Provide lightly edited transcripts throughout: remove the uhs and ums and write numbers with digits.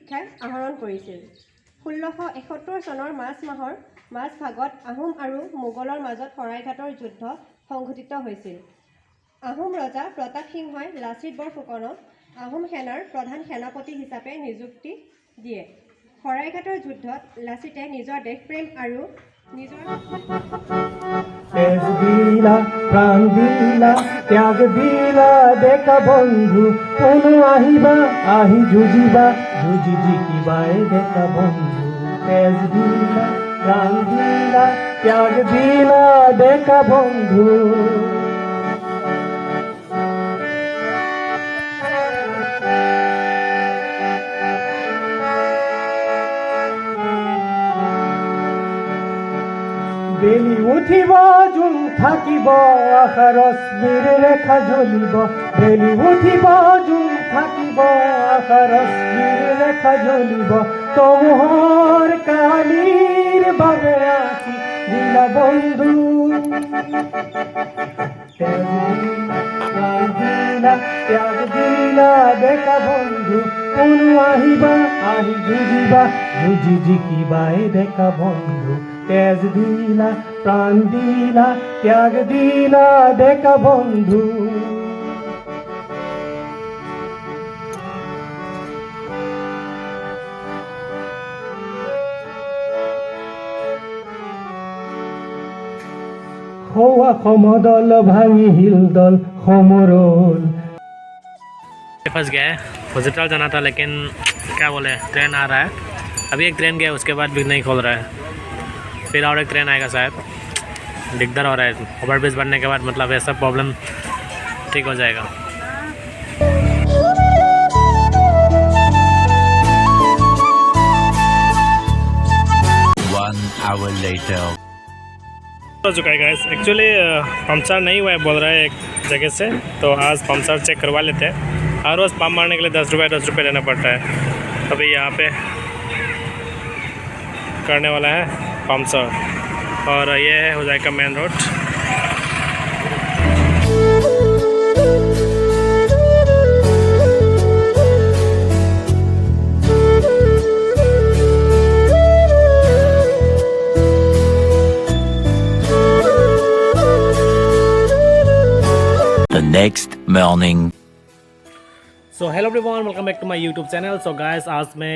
শিক্ষা আহৰণ কৰিছিল। 1671 চনৰ মাৰ্চ মাহৰ মাজভাগত আহোম আৰু মোগলৰ মাজত শৰাইঘাটৰ যুদ্ধ সংঘটিত হৈছিল। আহোম ৰজা প্ৰতাপ সিংহই লাচিত বৰফুকনক আহোম সেনাৰ প্ৰধান সেনাপতি হিচাপে নিযুক্তি দিয়ে। শৰাইঘাটৰ যুদ্ধত লাচিতে নিজৰ দেশপ্ৰেম আৰু নিজৰ তেজ দিলা প্ৰাণ দিলা ত্যাগ দিলা ডেকা বন্ধু কোনো আহিবা আহি যুঁজিবা যুঁজি জিকিবাই ডেকা বন্ধু তেজ দিলা প্ৰাণ দিলা ত্যাগ দিলা ডেকা বন্ধু বেলি উঠিব জোন থাকিব আশা ৰশ্মিৰ ৰেখা জ্বলিব বেলি উঠিব জোন থাকিব আশা ৰশ্মিৰ ৰেখা জ্বলিব তমোহৰ কালিৰ বাবে আঁকি দিলা বন্ধু ত্যাগ দিলা ডেকা বন্ধু কোনো আহিবা আহি যুঁজিবা যুঁজি জিকিবাই ডেকা বন্ধু তেজ দিলা প্ৰাণ দিলা ত্যাগ দিলা ডেকা বন্ধু হৌৱা সমদল ভাঙি হিলদল সমৰল फंस गया है हॉस्पिटल जाना था लेकिन क्या बोले ट्रेन आ रहा है अभी एक ट्रेन गया उसके बाद भी नहीं खोल रहा है फिर और एक ट्रेन आएगा शायद दिक्कत हो रहा है ओवरब्रिज बनने के बाद मतलब ये सब प्रॉब्लम ठीक हो जाएगा। हो चुका है गाइस एक्चुअली पंचर नहीं हुआ है बोल रहा है एक जगह से तो आज पंचर चेक करवा लेते हैं। हर रोज़ पंप मारने के लिए 10 रुपये देना पड़ता है। अभी यहाँ पे करने वाला है पंचर और ये है हो जाएगा main road. The next morning. So hello everyone welcome back to my YouTube channel. So guys आज मैं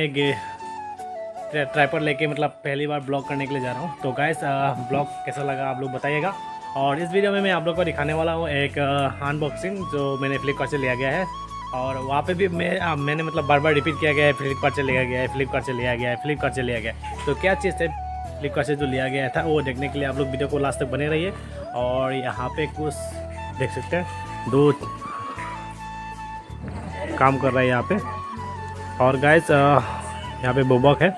ट्राइपॉड लेके मतलब पहली बार ब्लॉग करने के लिए जा रहा हूँ। तो गाइस ब्लॉग कैसा लगा आप लोग बताइएगा। और इस वीडियो में मैं आप लोग को दिखाने वाला हूँ एक अनबॉक्सिंग जो मैंने फ्लिपकार्ट से लिया गया है। और वहाँ पे भी मैंने मतलब बार बार रिपीट किया गया है फ्लिपकार्ट से लिया गया है फ्लिपकार्ट से लिया गया है फ्लिपकार्ट से लिया गया है। तो क्या चीज़ है फ्लिपकार्ट से जो लिया गया था वो देखने के लिए आप लोग वीडियो को लास्ट तक बने रहिए। और यहाँ पे कुछ देख सकते हैं दो काम कर रहा है यहाँ पे। और गाइस यहाँ पे बोबक है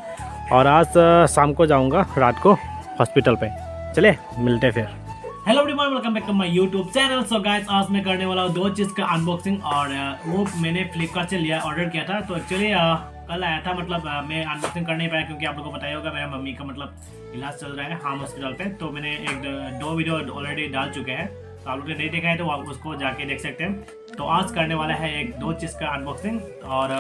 और आज शाम को जाऊँगा रात को हॉस्पिटल पे। चले मिलते फिर। Hello everyone welcome back to my YouTube channel. So guys आज मैं करने वाला हूँ दो चीज़ का अनबॉक्सिंग और वो मैंने फ्लिपकार्ट से ऑर्डर किया था। तो एक्चुअली कल आया था मतलब मैं अनबॉक्सिंग कर नहीं पाया क्योंकि आप लोगों को बताया होगा मेरा मम्मी का मतलब इलाज चल रहा है हाम हॉस्पिटल पे। तो मैंने दो वीडियो ऑलरेडी डाल चुके हैं तो आप लोगों ने नहीं देखा है तो आप उसको जाके देख सकते हैं। तो आज करने वाला है एक दो चीज़ का अनबॉक्सिंग और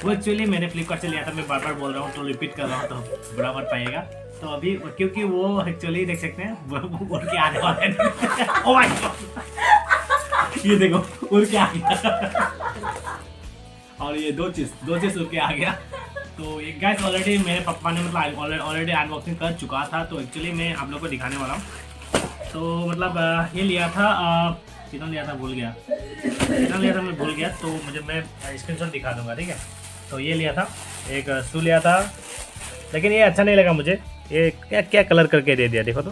वो एक्चुअली मैंने फ्लिपकार्ट से लिया था। मैं बार बार बोल रहा हूँ तो रिपीट कर रहा हूँ तो बुरा मत पाइएगा। तो अभी क्योंकि वो एक्चुअली देख सकते हैं वो उड़ के आने वाले हैं। ओह माय गॉड ये देखो उड़ के आ गया और ये दो चीज़ उड़ के आ गया। तो एक गाइस ऑलरेडी मेरे पापा ने मतलब ऑलरेडी अनबॉक्सिंग कर चुका था। तो एक्चुअली मैं आप लोग को दिखाने वाला हूँ। तो मतलब ये लिया था कितना लिया था भूल गया मैं भूल गया। तो मैं स्क्रीनशॉट दिखा दूंगा ठीक है। तो ये लिया था एक शू लिया था लेकिन ये अच्छा नहीं लगा मुझे। ये क्या कलर करके दे दिया देखो तो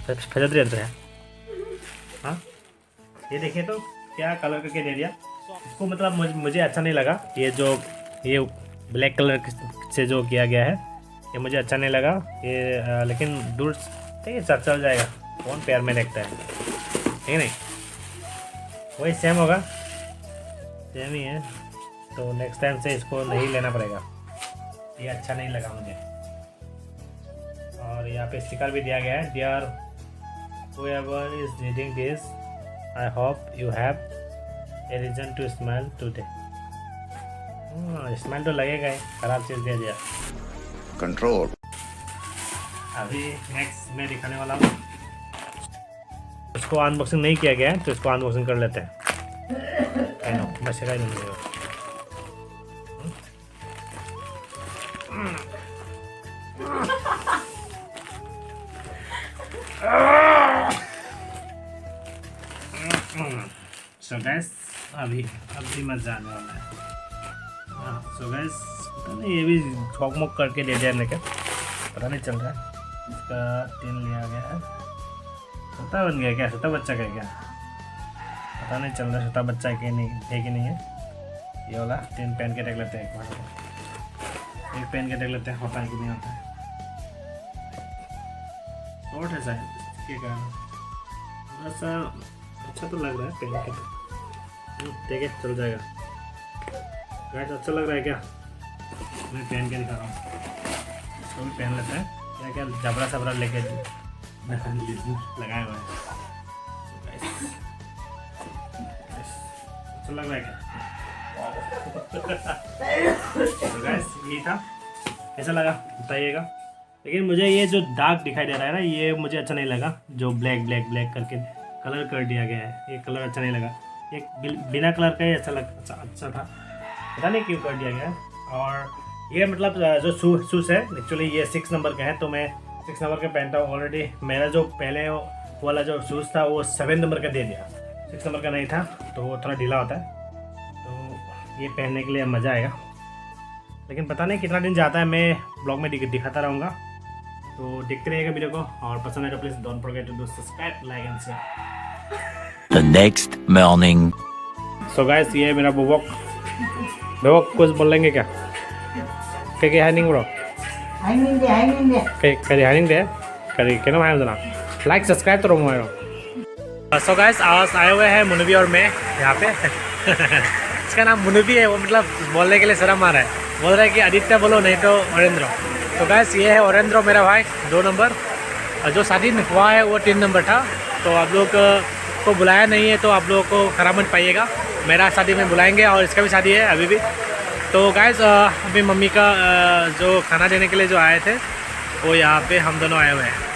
फजत रहता है। हाँ ये देखिए तो क्या कलर करके दे दिया इसको मतलब मुझे अच्छा नहीं लगा। ये ब्लैक कलर से जो किया गया है ये मुझे अच्छा नहीं लगा ये। लेकिन दूर ठीक है चल जाएगा कौन प्यार में देखता है ठीक है नहीं वही सेम होगा सेम ही है। तो नेक्स्ट टाइम से इसको नहीं लेना पड़ेगा ये अच्छा नहीं लगा मुझे। और यहाँ पे स्टिकर भी दिया गया है dear whoever is reading this I hope you have a reason to smile today। Smell तो लगेगा ही, खराब चीज़ दे दिया। कंट्रोल। अभी नेक्स्ट मैं दिखाने वाला हूँ, इसको अनबॉक्सिंग नहीं किया गया है तो इसको अनबॉक्सिंग कर लेते हैं। बचेगा ही नहीं। सो गैस अभी मजा आने वाला है। सो गैस पता नहीं ये भी झोंक करके दे दिया लेकिन पता नहीं चल रहा है। इसका टिन लिया गया है, छोटा बन गया क्या, छोटा बच्चा का क्या पता नहीं चल रहा, छोटा बच्चा के नहीं है कि नहीं है। ये वाला टिन पहन के देख लेते हैं, एक बार एक पहन के देख लेते हैं होता है कि नहीं होता है। शॉर्ट है शायद इसके कारण, थोड़ा सा अच्छा तो लग रहा है पहन के। ठीक है चल जाएगा। गाइस अच्छा लग रहा है क्या, मैं पहन के दिखा रहा हूँ। इसको भी पहन लेते हैं, क्या क्या जबरा सबरा लेके लगाए हुए हैं। अच्छा लग रहा है क्या? तो गाइस यही था, कैसा लगा बताइएगा। लेकिन मुझे ये जो दाग दिखाई दे रहा है ना, ये मुझे अच्छा नहीं लगा। जो ब्लैक ब्लैक ब्लैक करके कलर कर दिया गया है, ये कलर अच्छा नहीं लगा। एक बिना कलर का ही अच्छा था, पता नहीं क्यों कर दिया गया है। और ये मतलब जो शूज़ है एक्चुअली ये 6 नंबर का है, तो मैं 6 नंबर का पहनता हूँ ऑलरेडी। मेरा जो पहले वाला जो शूज़ था वो 7 नंबर का दे दिया, 6 नंबर का नहीं था, तो वो थोड़ा ढीला होता है। तो ये पहनने के लिए मज़ा आएगा, लेकिन पता नहीं कितना दिन जाता है। मैं ब्लॉग में दिखाता रहूँगा, तो देखते रहिएगा वीडियो को। और पसंद है तो please don't forget to do subscribe, like and share. The next morning. So guys ये मेरा बुबक कुछ बोलेंगे क्या? Kaya haning bro. Haning deh. Kaya haning deh. Kaya kenapa haning sana? Like subscribe तो रोमो यारो। So guys आज आए हुए हैं मुनवी और मैं यहाँ पे। इसका नाम मुनवी है, वो मतलब बोलने के लिए शर्म आ रहा है, बोल रहा है कि आदित्य बोलो नहीं तो औरेंद्र। तो गाइस ये है औरेंद्र मेरा भाई 2 नंबर, और जो शादी हुआ है वो 3 नंबर था। तो आप लोग को बुलाया नहीं है तो आप लोगों को खराब मत पाइएगा, मेरा शादी में बुलाएंगे और इसका भी शादी है अभी भी। तो गाइस अभी मम्मी का जो खाना देने के लिए जो आए थे वो यहाँ पे हम दोनों आए हुए हैं।